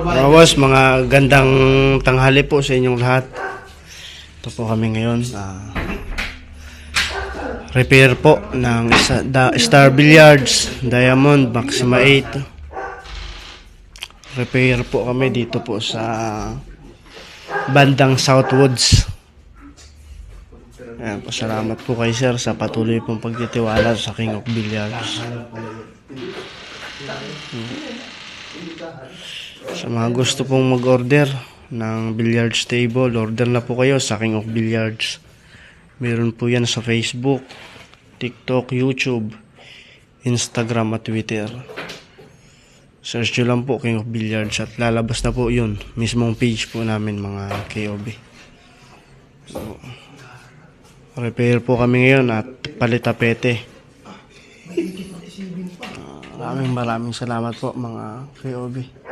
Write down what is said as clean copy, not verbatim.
Mga boss, mga gandang tanghali po sa inyong lahat. Ito po kami ngayon. Repair po ng Star Billiards Diamond Maxima 8. Repair po kami dito po sa bandang Southwoods. Ayan, pasalamat po kay sir sa patuloy pong pagtitiwala sa King of Billiards. Sa mga gusto pong mag-order ng billiards table, order na po kayo sa King of Billiards. Meron po yan sa Facebook, TikTok, YouTube, Instagram at Twitter. Search nyo lang po King of Billiards at lalabas na po yun. Mismong page po namin mga KOB. So, repair po kami ngayon at palitapete. Maraming salamat po mga KOB.